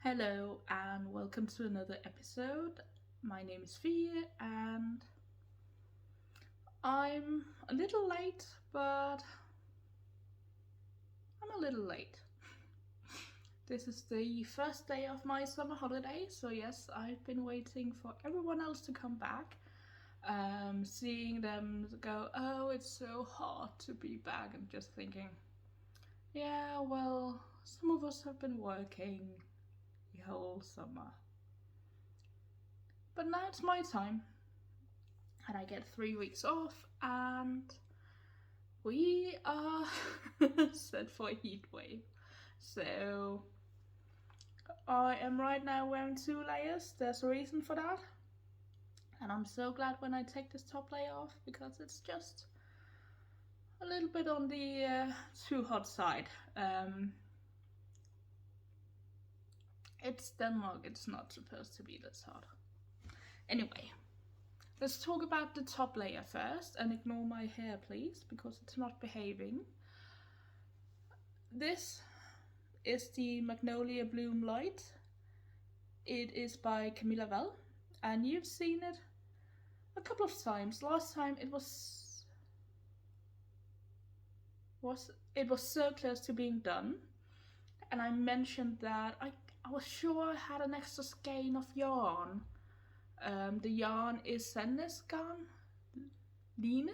Hello and welcome to another episode. My name is Fie and I'm a little late, but I'm a little late. This is the first day of my summer holiday, so yes, I've been waiting for everyone else to come back. Seeing them go, oh, it's so hard to be back, and just thinking, yeah, well, some of us have been working the whole summer. But now it's my time, and I get 3 weeks off, and we are set for a heat wave. So I am right now wearing 2 layers. There's a reason for that. And I'm so glad when I take this top layer off because it's just a little bit on the too hot side. It's Denmark, it's not supposed to be this hot. Anyway, let's talk about the top layer first and ignore my hair please, because it's not behaving. This is the Magnolia Bloom Lite. It is by Camilla Vad, and you've seen it a couple of times. Last time it was so close to being done, and I mentioned that I was sure I had an extra skein of yarn. The yarn is Seaglass Tee,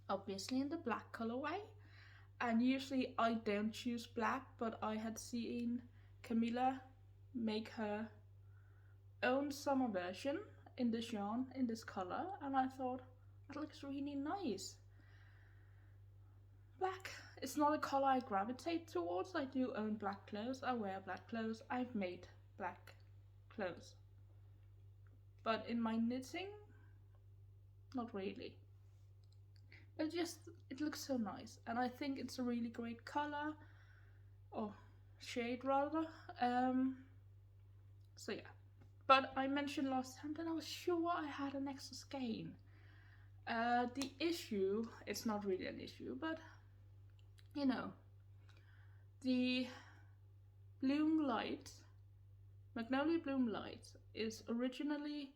obviously in the black colorway. And usually I don't choose black, but I had seen Camilla make her own summer version in this yarn, in this color, and I thought that looks really nice. Black is not a color I gravitate towards. I do own black clothes, I wear black clothes, I've made black clothes. But in my knitting, not really. But it looks so nice, and I think it's a really great color, or shade rather. So yeah, but I mentioned last time that I was sure I had an extra skein. The issue, it's not really an issue, but you know, the Bloom Lite, Magnolia Bloom Lite, is originally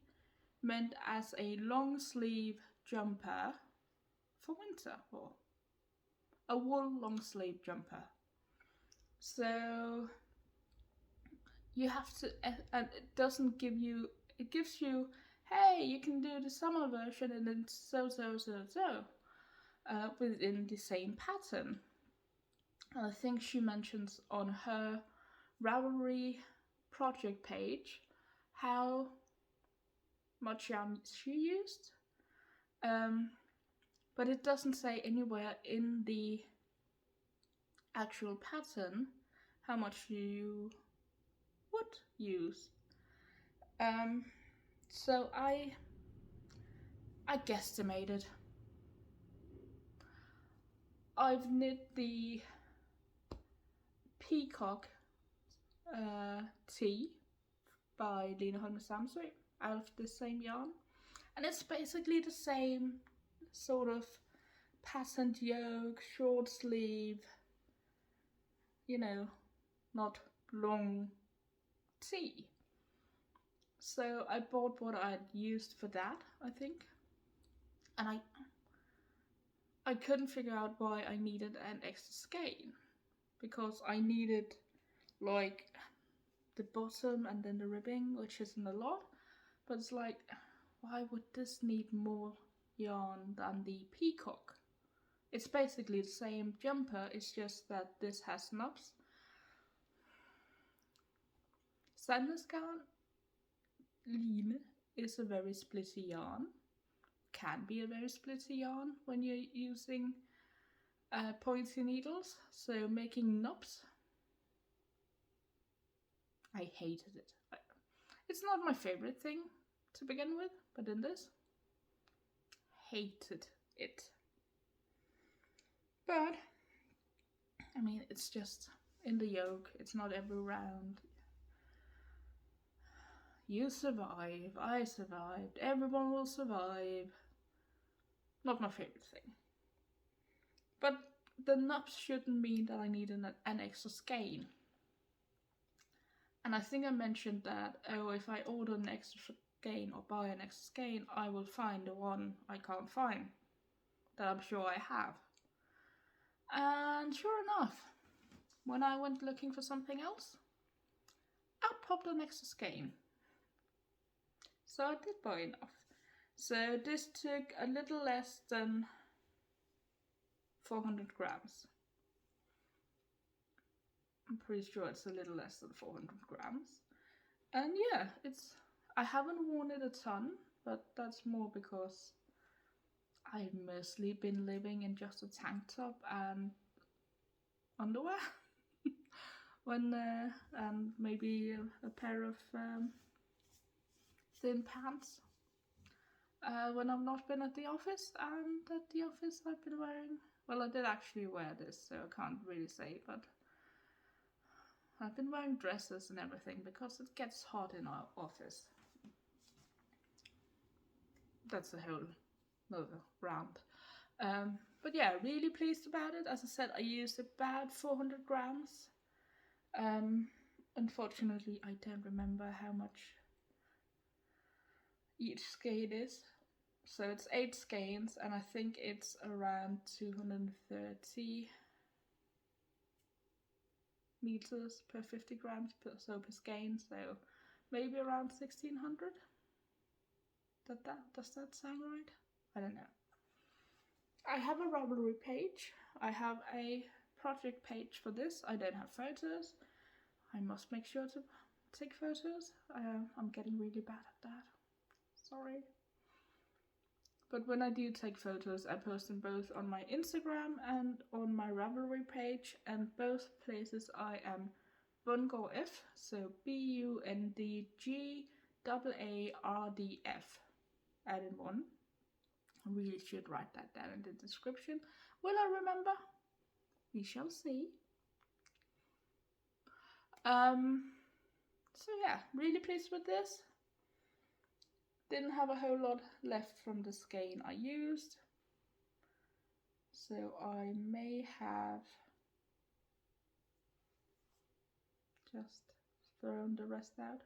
meant as a long sleeve jumper for winter, or a wool long sleeve jumper. So you have to, and it doesn't give you, it gives you, hey, you can do the summer version and then so within the same pattern. And I think she mentions on her Ravelry project page how much yarn she used. But it doesn't say anywhere in the actual pattern how much you would use. So I guesstimated. I've knit the Peacock Tee by Lena Handmade out of the same yarn, and it's basically the same sort of patterned yoke, short sleeve, you know, not long tee. So I bought what I'd used for that, I think, and I couldn't figure out why I needed an extra skein, because I needed like the bottom and then the ribbing, which isn't a lot, but it's like, why would this need more yarn than the Peacock? It's basically the same jumper, it's just that this has knobs. Seaglass Tee is a very splitty yarn, can be a very splitty yarn when you're using pointy needles, so making knobs, I hated it. It's not my favorite thing to begin with, but in this, hated it. But I mean, it's just in the yoke, it's not every round. You survive, I survived, everyone will survive. Not my favorite thing. But the knobs shouldn't mean that I need an extra skein. And And I think I mentioned that, oh, if I order an extra skein or buy an extra skein, I will find the one I can't find that I'm sure I have. And sure enough, when I went looking for something else, out popped an extra skein. So I did buy enough. So this took a little less than 400 grams. I'm pretty sure it's a little less than 400 grams. And yeah, I haven't worn it a ton, but that's more because I've mostly been living in just a tank top and underwear. And maybe a pair of thin pants when I've not been at the office. And at the office I've been wearing, well, I did actually wear this, so I can't really say, but I've been wearing dresses and everything because it gets hot in our office. That's a whole nother round. But yeah, really pleased about it. As I said, I used about 400 grams. Unfortunately, I don't remember how much each skein is. So it's 8 skeins, and I think it's around 230 meters per 50 grams per skein, so maybe around 1600. Does that sound right? I don't know. I have a Ravelry page. I have a project page for this. I don't have photos. I must make sure to take photos. I'm getting really bad at that. Sorry. But when I do take photos, I post them both on my Instagram and on my Ravelry page, and both places I am Bundgaardf, so BUNDGAARDF, add in one. I really should write that down in the description. Will I remember? We shall see. So yeah, really pleased with this. Didn't have a whole lot left from the skein I used, so I may have just thrown the rest out.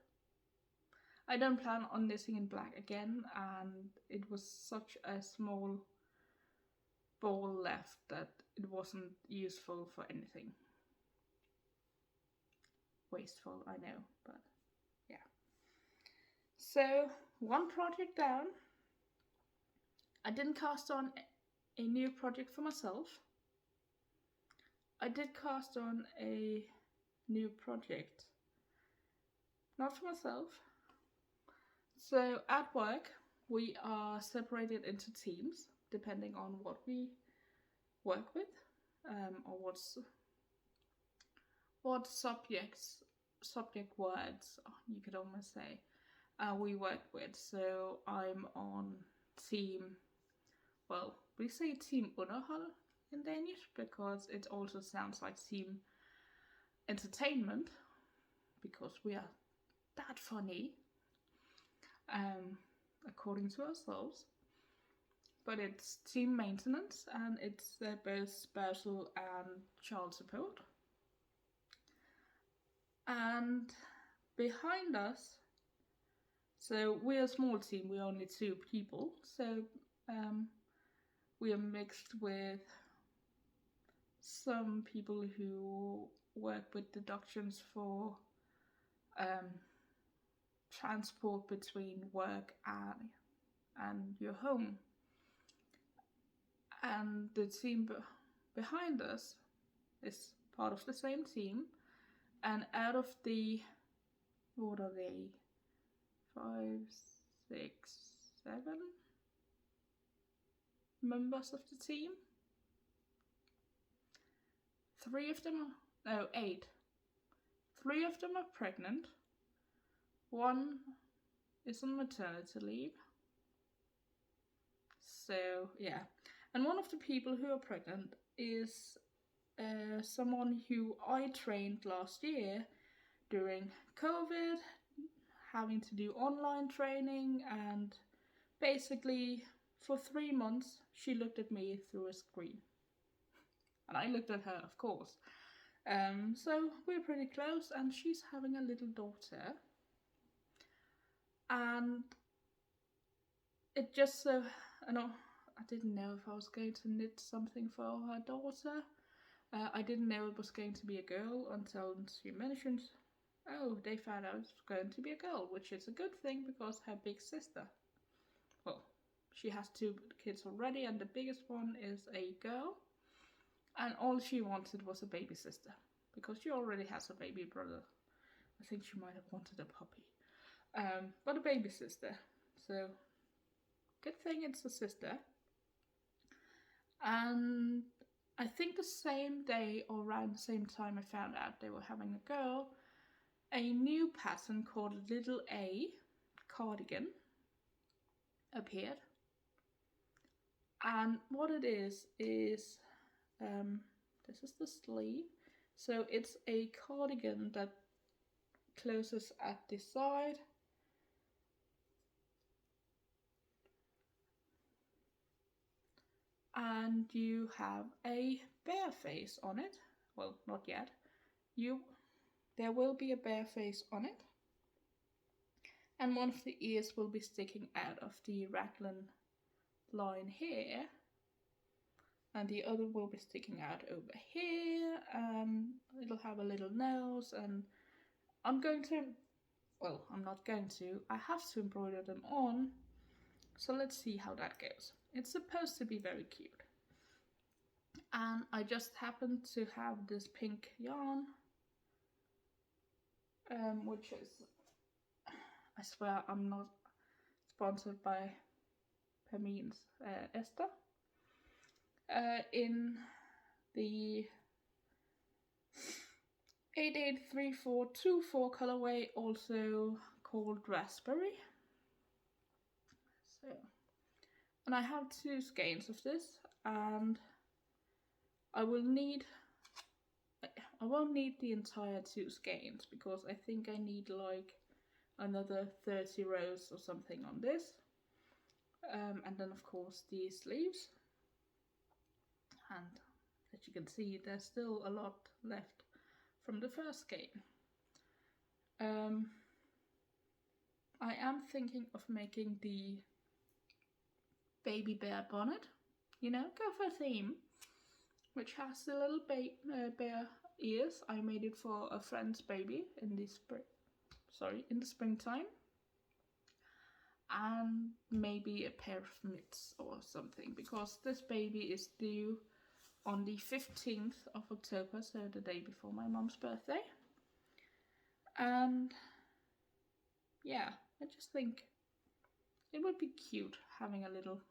I don't plan on knitting in black again, and it was such a small ball left that it wasn't useful for anything. Wasteful, I know, but yeah. So, one project down. I didn't cast on a new project for myself. I did cast on a new project, not for myself. So at work, we are separated into teams depending on what we work with, or what subject words, you could almost say, we work with. So I'm on team, well, we say team underhold in Danish because it also sounds like team entertainment because we are that funny, according to ourselves. But it's team maintenance, and it's both spousal and child support. And behind us, so we're a small team, we're only 2 people, so we are mixed with some people who work with deductions for transport between work and your home. And the team behind us is part of the same team, and out of the, what are they, 5, 6, 7 members of the team, 8. 3 of them are pregnant, 1 is on maternity leave. So yeah, and one of the people who are pregnant is someone who I trained last year during COVID, having to do online training, and basically for 3 months she looked at me through a screen. And I looked at her, of course. So we're pretty close, and she's having a little daughter. And it just so, I didn't know if I was going to knit something for her daughter. I didn't know it was going to be a girl until she mentioned, oh, they found out it's going to be a girl, which is a good thing because her big sister, well, she has 2 kids already, and the biggest one is a girl, and all she wanted was a baby sister because she already has a baby brother. I think she might have wanted a puppy, but a baby sister. So good thing it's a sister. And I think the same day or around the same time I found out they were having a girl, a new pattern called Little A cardigan appeared. And what it is this is the sleeve. So it's a cardigan that closes at the side. And you have a bear face on it. Well, not yet. There will be a bear face on it. And one of the ears will be sticking out of the raglan line here. And the other will be sticking out over here. It'll have a little nose, and I'm not going to. I have to embroider them on. So let's see how that goes. It's supposed to be very cute. And I just happened to have this pink yarn, which is, I swear I'm not sponsored by Permines Esther, in the 883424 colorway, also called Raspberry. So, and I have 2 skeins of this, and I won't need the entire 2 skeins because I think I need like another 30 rows or something on this. And then of course the sleeves. And as you can see, there's still a lot left from the first skein. I am thinking of making the baby bear bonnet, go for a theme, which has the little bear ears. I made it for a friend's baby in the springtime. And maybe a pair of mitts or something, because this baby is due on the 15th of October, so the day before my mom's birthday. And yeah, I just think it would be cute having a little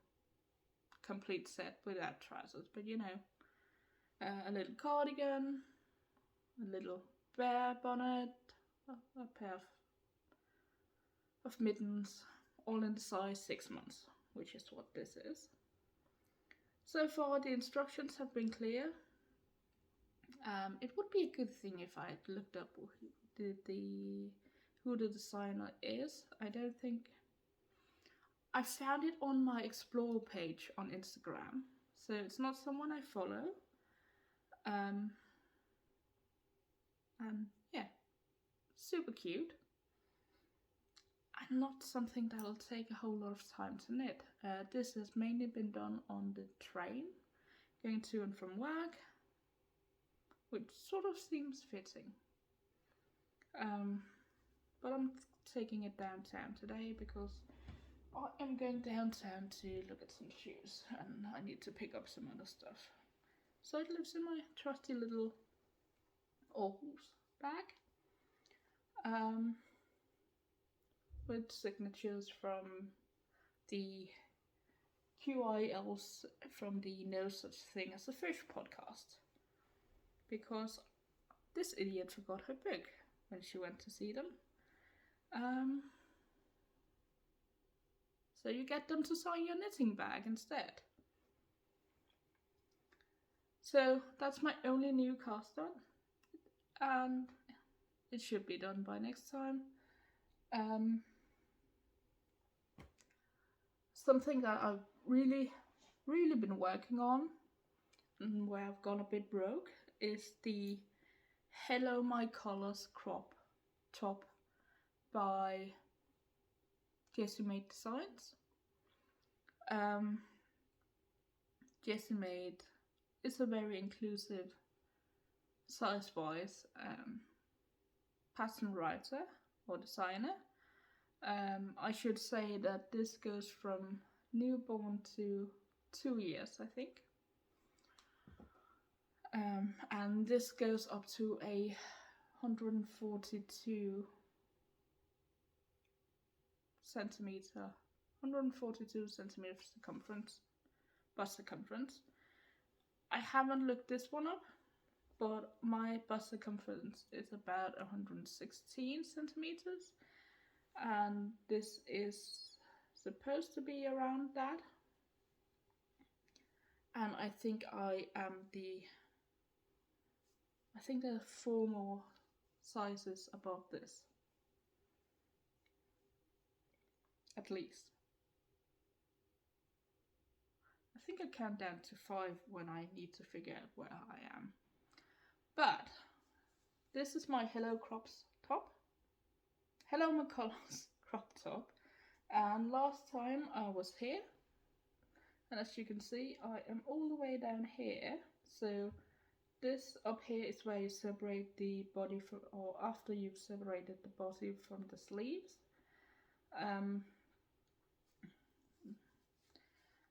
complete set without trousers, but a little cardigan, a little bear bonnet, a pair of mittens, all in the size 6 months, which is what this is. So far the instructions have been clear. It would be a good thing if I had looked up who the designer is. I don't think I found it on my explore page on Instagram, so it's not someone I follow. And yeah, super cute. And not something that'll take a whole lot of time to knit. This has mainly been done on the train, going to and from work, which sort of seems fitting. But I'm taking it downtown today because I am going downtown to look at some shoes, and I need to pick up some other stuff. So it lives in my trusty little Aarhus bag. With signatures from the QILs from the No Such Thing as a Fish podcast. Because this idiot forgot her book when she went to see them. So you get them to sign your knitting bag instead. So that's my only new cast on. And it should be done by next time. Something that I've really been working on, and where I've gone a bit broke, is the Hello My Colors crop top by Jessie Mae Designs. Jessie Mae is a very inclusive, size-wise pattern writer or designer. I should say that this goes from newborn to 2 years, I think. And this goes up to a 142 centimeter circumference, bust circumference. I haven't looked this one up, but my bust circumference is about 116 centimeters, and this is supposed to be around that. And I think there are 4 more sizes above this, at least. I think I count down to 5 when I need to figure out where I am. But this is my Hello My Colors crop top. And last time I was here, and as you can see, I am all the way down here. So this up here is where you separate the body from, or after you've separated the body from the sleeves.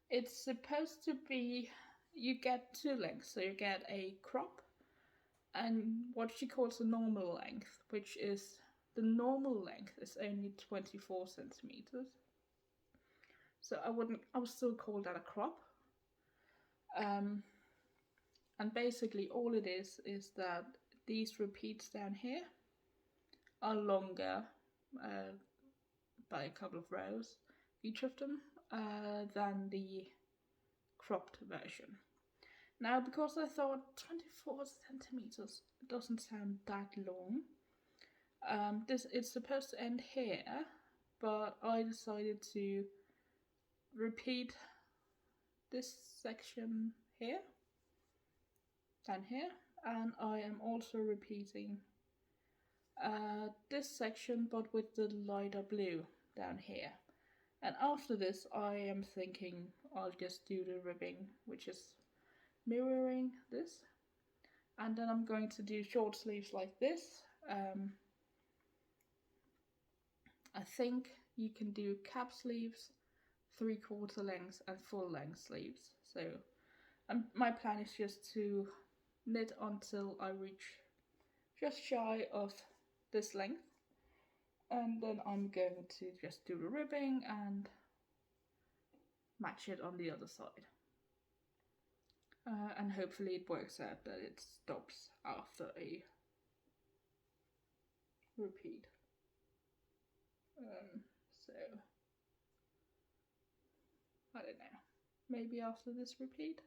It's supposed to be, you get 2 lengths, so you get a crop and what she calls a normal length, which is, the normal length is only 24 centimeters. So I would still call that a crop. And basically all it is that these repeats down here are longer by a couple of rows, each of them, than the cropped version. Now, because I thought 24 centimeters doesn't sound that long, it's supposed to end here, but I decided to repeat this section here, down here, and I am also repeating this section but with the lighter blue down here. And after this I am thinking I'll just do the ribbing, which is mirroring this, and then I'm going to do short sleeves like this. I think you can do cap sleeves, 3/4 length and full length sleeves. So my plan is just to knit until I reach just shy of this length, and then I'm going to just do the ribbing and match it on the other side. And hopefully it works out that it stops after a repeat. So I don't know, maybe after this repeat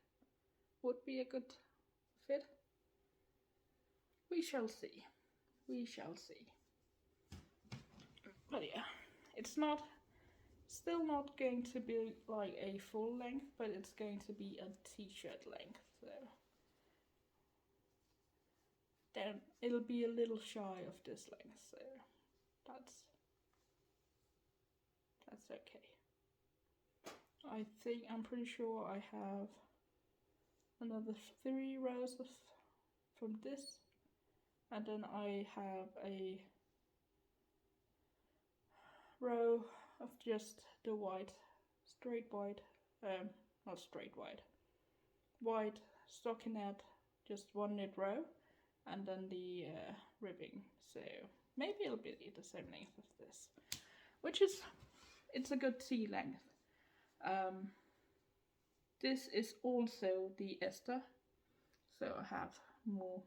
would be a good fit. We shall see. But yeah, it's still not going to be like a full length, but it's going to be a t-shirt length, so then it'll be a little shy of this length, so that's okay. I'm pretty sure I have another 3 rows from this, and then I have a row of just the white stockinette, just 1 knit row, and then the ribbing. So maybe it'll be the same length as this, which is, it's a good T length. This is also the ester, so I have more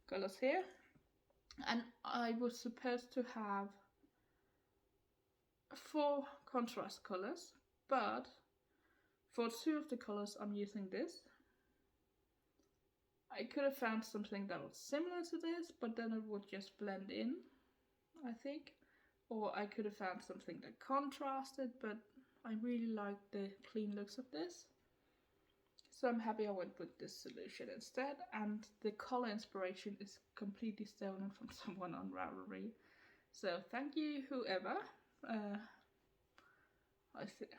colors here, and I was supposed to have 4 contrast colors, but for 2 of the colors I'm using this. I could have found something that was similar to this, but then it would just blend in, I think. Or I could have found something that contrasted, but I really like the clean looks of this. So I'm happy I went with this solution instead, and the color inspiration is completely stolen from someone on Ravelry. So thank you, whoever.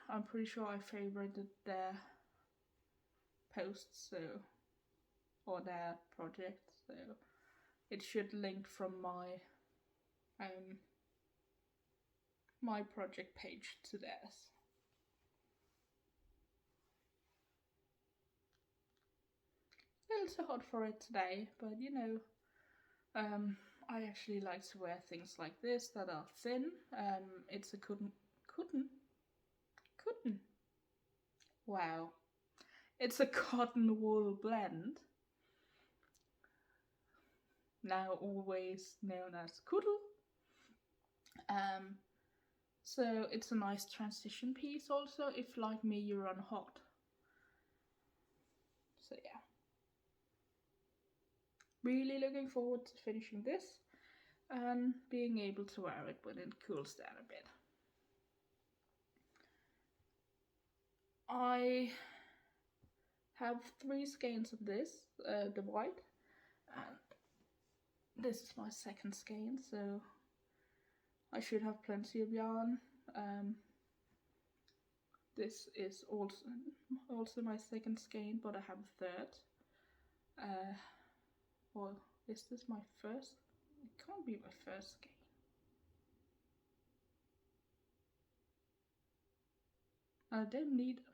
I'm pretty sure I favorited their posts, so, or their project, so it should link from my project page to theirs. A little hot for it today, but you know, I actually like to wear things like this that are thin. It's a cotton. Wow. It's a cotton wool blend, now always known as kuddel. So it's a nice transition piece also if, like me, you run hot. So yeah. Really looking forward to finishing this and being able to wear it when it cools down a bit. I have 3 skeins of this, the white, and this is my second skein, so I should have plenty of yarn. This is also my second skein, but I have a third. Or is this my first? It can't be my first skein. I don't need them.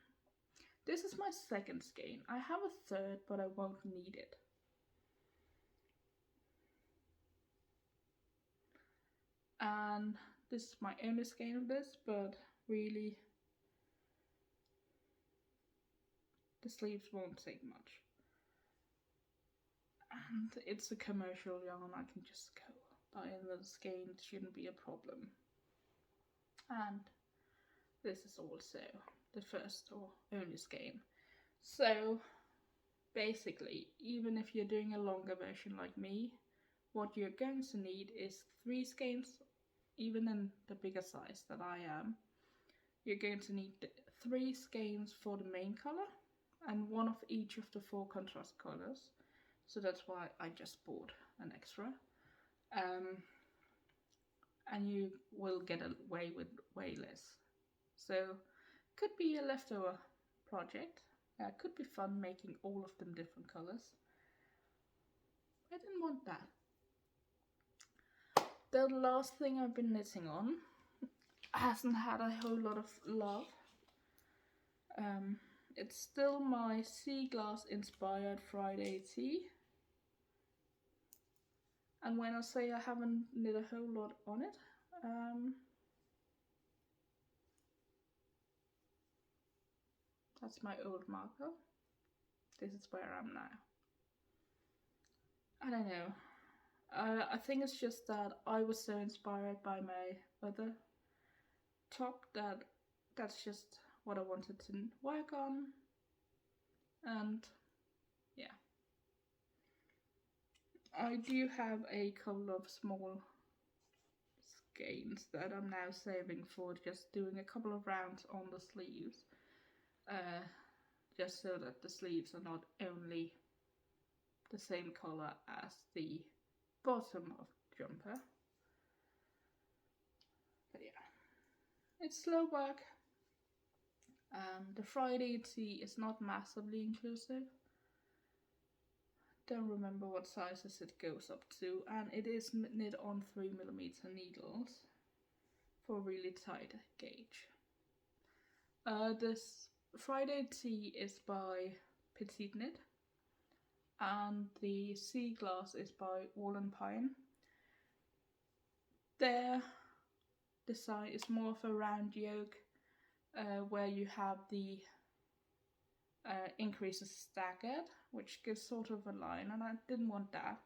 This is my second skein. I have a third, but I won't need it. And this is my only skein of this, but really the sleeves won't take much. And it's a commercial yarn, I can just go buy another skein, it shouldn't be a problem. And this is also the first or only skein. So basically, even if you're doing a longer version like me, what you're going to need is 3 skeins, even in the bigger size that I am. You're going to need 3 skeins for the main color and 1 of each of the 4 contrast colors. So that's why I just bought an extra. And you will get away with way less. So could be a leftover project. Could be fun making all of them different colors. I didn't want that. The last thing I've been knitting on hasn't had a whole lot of love. It's still my Seaglass inspired Friday tee. And when I say I haven't knit a whole lot on it, that's my old marker. This is where I am now. I don't know. I think it's just that I was so inspired by my other top that's just what I wanted to work on. And yeah. I do have a couple of small skeins that I'm now saving for just doing a couple of rounds on the sleeves. Just so that the sleeves are not only the same color as the bottom of the jumper. But yeah, it's slow work. The Friday tee is not massively inclusive. Don't remember what sizes it goes up to, and it is knit on 3mm needles for really tight gauge. This Friday tee is by PetiteKnit, and the Seaglass is by Wall and Pine. Their design is more of a round yoke, where you have the increases staggered, which gives sort of a line, and I didn't want that.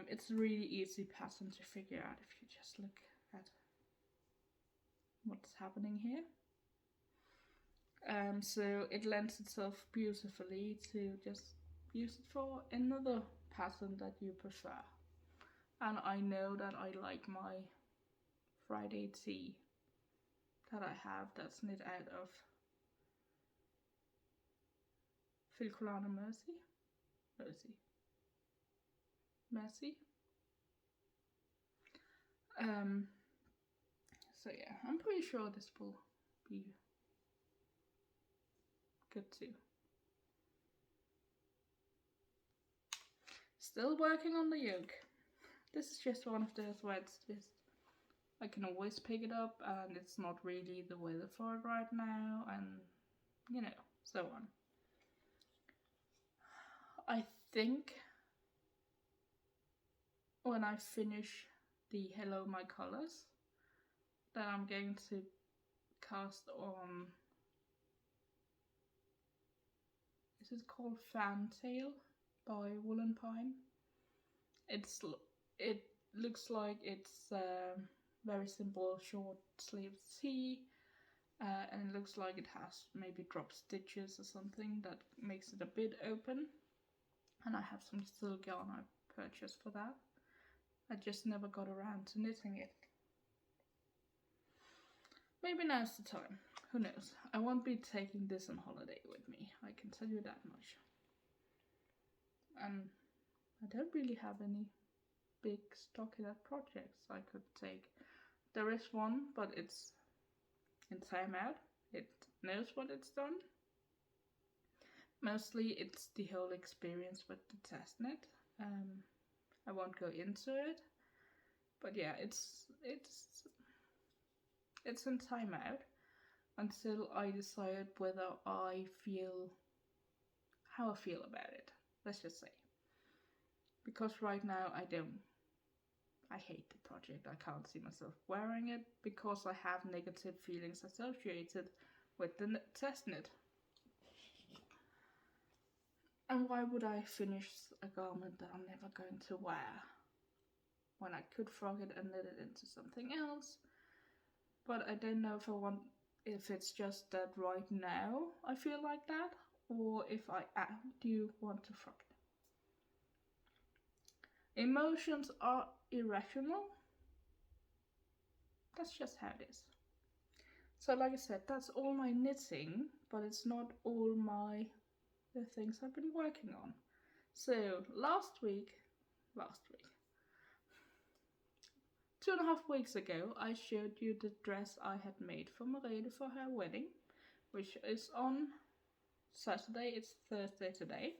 It's a really easy pattern to figure out if you just look at what's happening here. So it lends itself beautifully to just use it for another pattern that you prefer. And I know that I like my Friday tee that I have that's knit out of Filcolana Mercy. So yeah, I'm pretty sure this will be good too. Still working on the yoke. This is just one of those where it's just, I can always pick it up and it's not really the weather for it right now, and you know, so on. I think when I finish the Hello My Colors, then I'm going to cast on, is it called Fantail by Woolen Pine? It looks like it's very simple short sleeve tee, and it looks like it has maybe drop stitches or something that makes it a bit open. And I have some silk yarn I purchased for that. I just never got around to knitting it. Maybe now's the time. Who knows? I won't be taking this on holiday with me, I can tell you that much. And I don't really have any big stockinette projects I could take. There is one, but it's in timeout. It knows what it's done. Mostly it's the whole experience with the test knit. I won't go into it, but yeah, it's in timeout until I decide whether how I feel about it. Let's just say, because right now I hate the project. I can't see myself wearing it because I have negative feelings associated with the test knit. And why would I finish a garment that I'm never going to wear when I could frog it and knit it into something else? But I don't know if it's just that right now I feel like that, or if I do want to frog it. Emotions are irrational. That's just how it is. So like I said, that's all my knitting, but it's not all the things I've been working on. So last week, 2.5 weeks ago, I showed you the dress I had made for Mauricette for her wedding, which is on Saturday. It's Thursday today.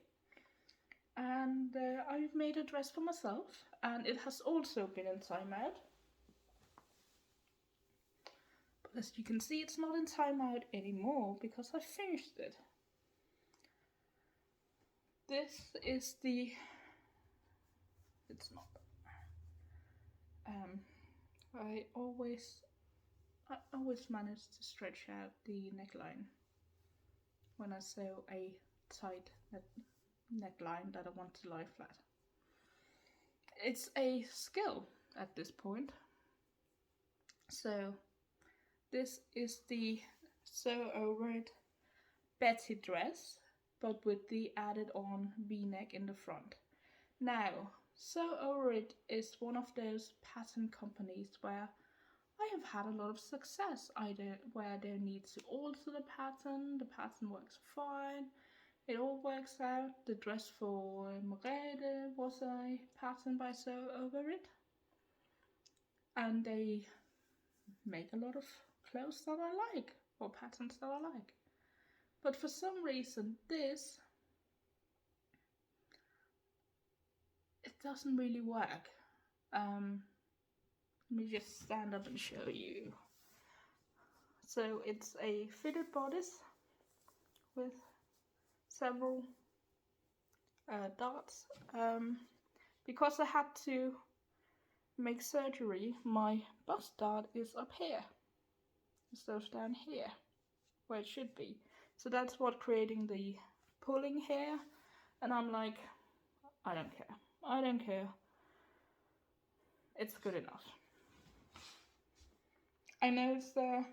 And I've made a dress for myself, and it has also been in timeout. But as you can see, it's not in timeout anymore because I finished it. This is it's not. I always manage to stretch out the neckline when I sew a tight neckline that I want to lie flat. It's a skill at this point. So this is the Sew Over It Betty dress, but with the added on V-neck in the front. Now, Sew Over It is one of those pattern companies where I have had a lot of success, either where there needs to alter the pattern works fine, it all works out. The dress for Mauricette was a pattern by Sew Over It, and they make a lot of clothes that I like, or patterns that I like. But for some reason, it doesn't really work. Let me just stand up and show you. So it's a fitted bodice with several darts. Because I had to make surgery, my bust dart is up here instead of down here where it should be. So that's what creating the pulling here, and I'm like, I don't care. It's good enough. I know it's there.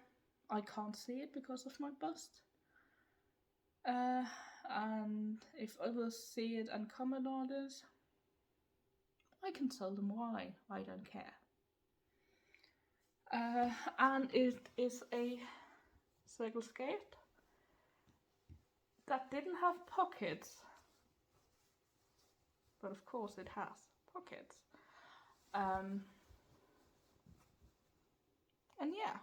I can't see it because of my bust. And if others see it and comment on this, I can tell them why. I don't care. And it is a circle skirt that didn't have pockets, but of course it has pockets. And yeah,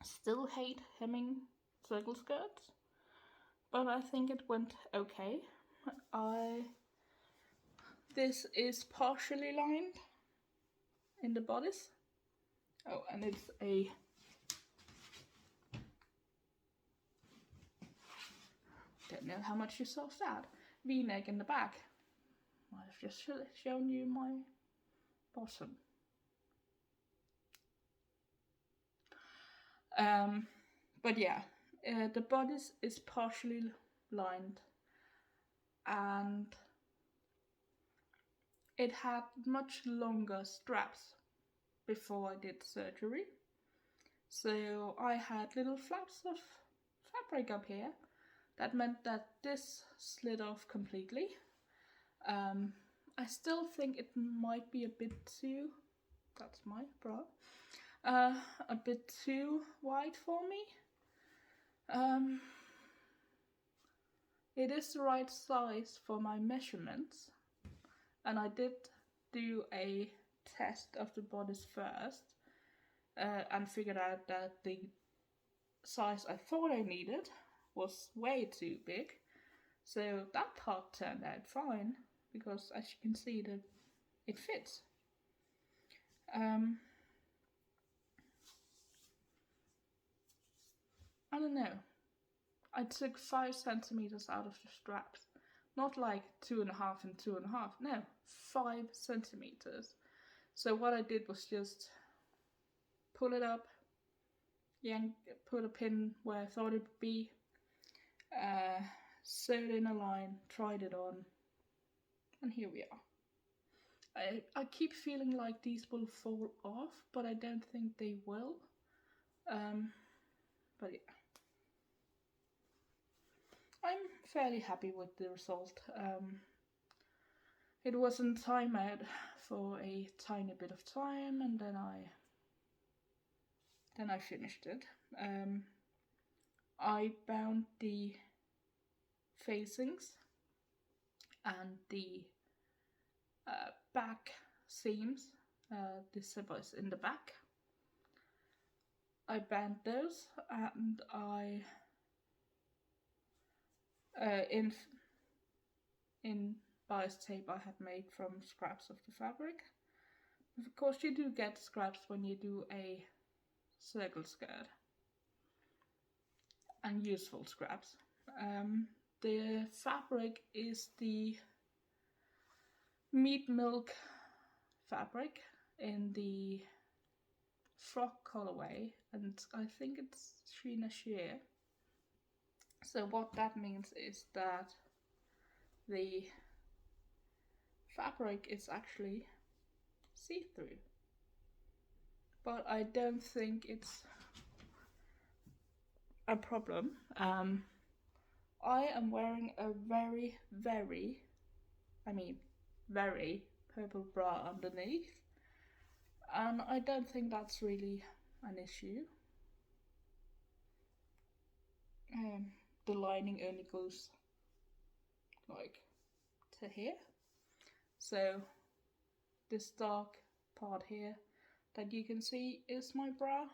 still hate hemming circle skirts, but I think it went okay. This is partially lined in the bodice. Oh, and it's a don't know how much you saw that V-neck in the back. I've just shown you my bottom. But yeah, the bodice is partially lined, and it had much longer straps before I did surgery. So I had little flaps of fabric up here. That meant that this slid off completely. I still think it might be a bit too, that's my bra, a bit too wide for me. It is the right size for my measurements, and I did do a test of the bodice first and figured out that the size I thought I needed was way too big. So that part turned out fine, because as you can see, it fits. I don't know. I took 5 centimeters out of the straps. Not like 2.5 and 2.5, no, 5 centimeters. So what I did was just pull it up, put a pin where I thought it would be, sewed in a line, tried it on, and here we are. I keep feeling like these will fall off, but I don't think they will. But yeah, I'm fairly happy with the result. It wasn't time out for a tiny bit of time, and then I finished it. I bound the facings and the back seams, the zippers in the back. I bound those, and I in bias tape I had made from scraps of the fabric. Of course, you do get scraps when you do a circle skirt, and useful scraps. The fabric is the meat milk fabric in the frock colorway, and I think it's Sheena sheer. So what that means is that the fabric is actually see-through, but I don't think it's a problem. I am wearing a very purple bra underneath, and I don't think that's really an issue. The lining only goes like to here, so this dark part here that you can see is my bra,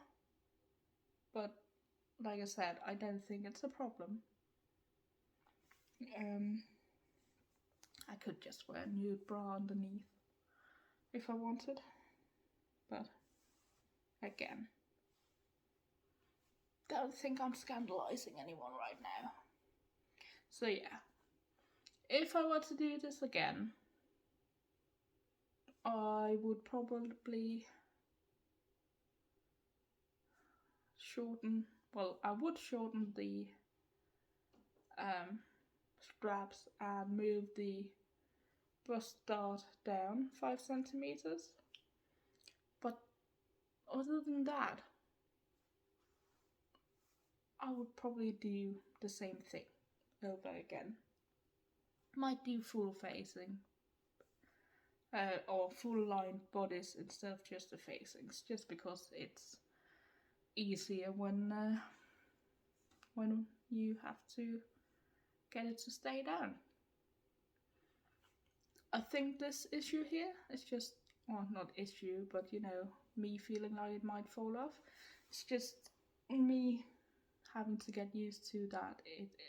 but like I said, I don't think it's a problem. I could just wear a nude bra underneath if I wanted, but again, don't think I'm scandalizing anyone right now. So yeah, if I were to do this again, I would probably shorten the straps and move the bust dart down 5 centimeters. But other than that, I would probably do the same thing over again. Might do full facing or full lined bodice instead of just the facings, just because it's easier when when you have to get it to stay down. I think this issue here is just, well, not issue, but you know, me feeling like it might fall off. It's just me having to get used to that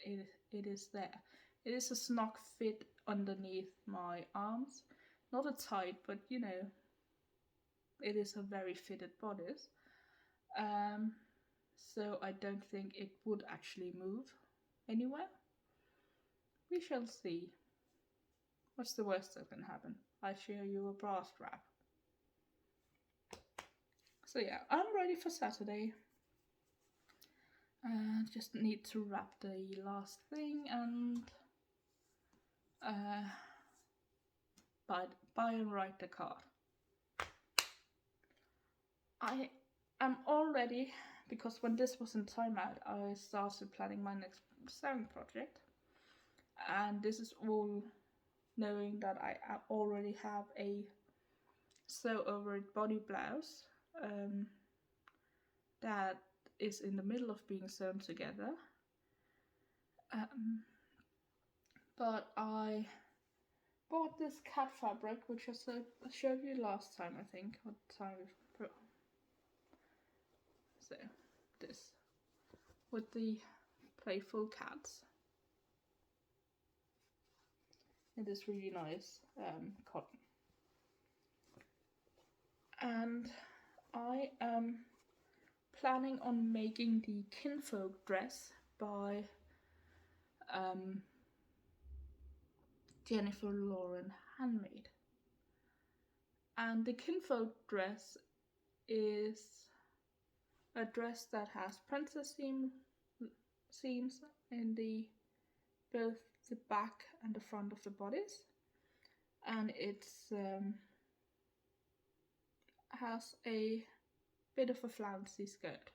it is there. It is a snug fit underneath my arms. Not a tight, but you know, it is a very fitted bodice. So I don't think it would actually move anywhere. We shall see. What's the worst that can happen? I show you a bra strap. So yeah, I'm ready for Saturday. Just need to wrap the last thing and buy and write the card. I am all ready because when this was in timeout, I started planning my next sewing project, and this is all knowing that I already have a sew over it body blouse that is in the middle of being sewn together. But I bought this cat fabric, which I showed you last time, I think. What time? So this with the playful cats. It is really nice cotton. And I am planning on making the Kinfolk dress by Jennifer Lauren Handmade. And the Kinfolk dress is a dress that has princess seams in both the back and the front of the bodice, and it's has a bit of a flouncy skirt.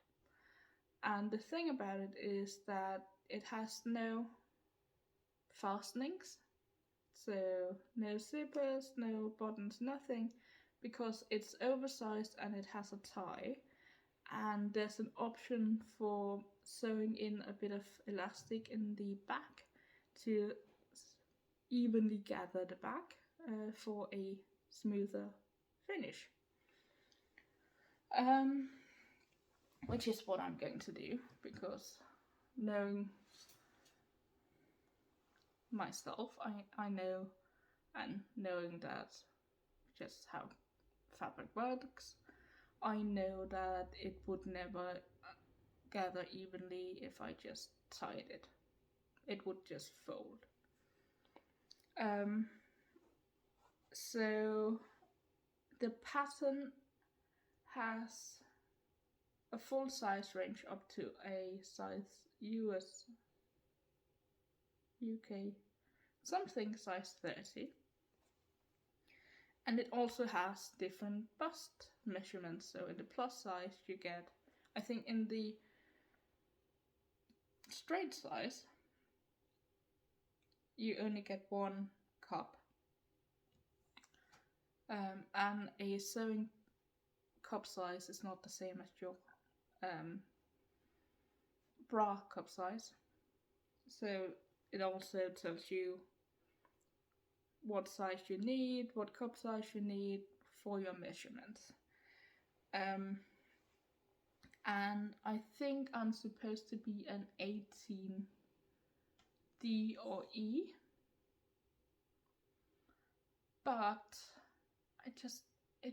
And the thing about it is that it has no fastenings, so no zippers, no buttons, nothing, because it's oversized and it has a tie. And there's an option for sewing in a bit of elastic in the back to evenly gather the back for a smoother finish. Which is what I'm going to do, because knowing myself, I know, and knowing that just how fabric works, I know that it would never gather evenly if I just tied it. It would just fold. So the pattern has a full size range up to a size US, UK, something size 30. And it also has different bust measurements. So in the plus size you get, I think in the straight size, you only get one cup. And a sewing cup size is not the same as your bra cup size. So it also tells you what size you need, what cup size you need for your measurements. And I think I'm supposed to be an 18 D or E, but it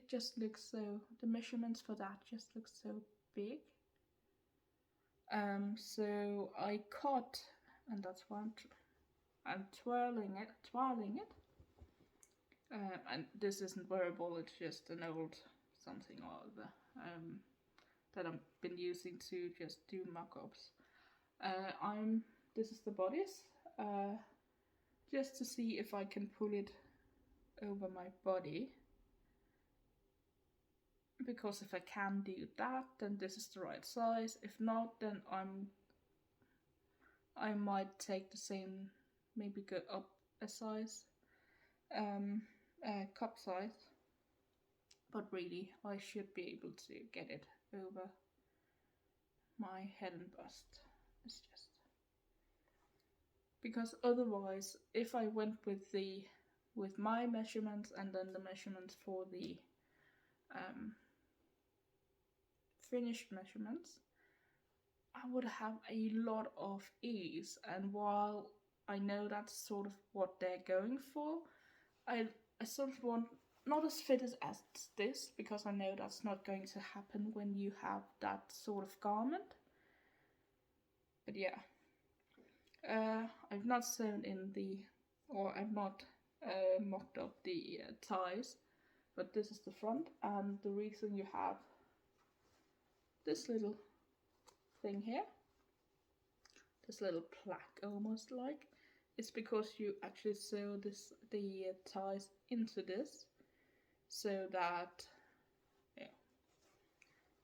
just looks so, the measurements for that just look so big. So I cut, and that's why I'm twirling it. And this isn't wearable, it's just an old something or other that I've been using to just do mock-ups. This is the bodice, just to see if I can pull it over my body, because if I can do that, then this is the right size. If not, then I might take the same, maybe go up a size, cup size, but really I should be able to get it over my head and bust. It's just because otherwise, if I went with my measurements and then the measurements for the finished measurements, I would have a lot of ease. And while I know that's sort of what they're going for, I sort of want not as fitted as this, because I know that's not going to happen when you have that sort of garment. But yeah, I've not sewn in I've not mocked up the ties, but this is the front, and the reason you have this little thing here, this little plaque almost like, is because you actually sew the ties into this, so that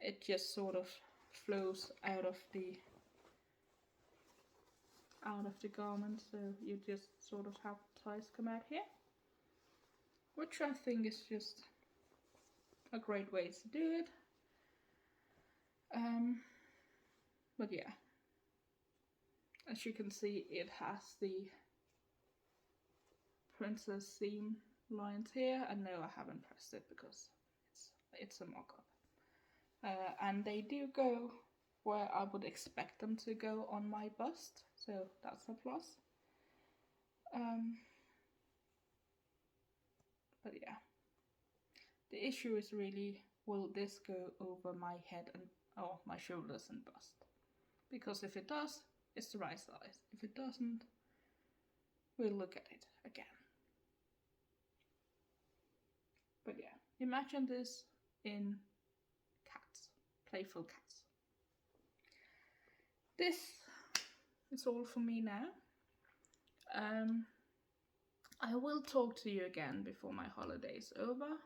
it just sort of flows out of the garment, so you just sort of have ties come out here, which I think is just a great way to do it. But yeah, as you can see, it has the princess seam lines here, and no, I haven't pressed it because it's a mock-up. And they do go where I would expect them to go on my bust, so that's a plus. But yeah, the issue is really, will this go over my head and my shoulders and bust? Because if it does, it's the right size. If it doesn't, we'll look at it again. But yeah, imagine this in cats, playful cats. This is all for me now. I will talk to you again before my holiday's over,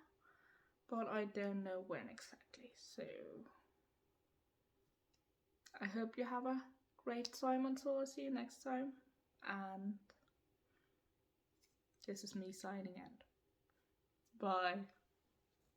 but I don't know when exactly, so I hope you have a great time until I see you next time, and this is me signing out. Bye.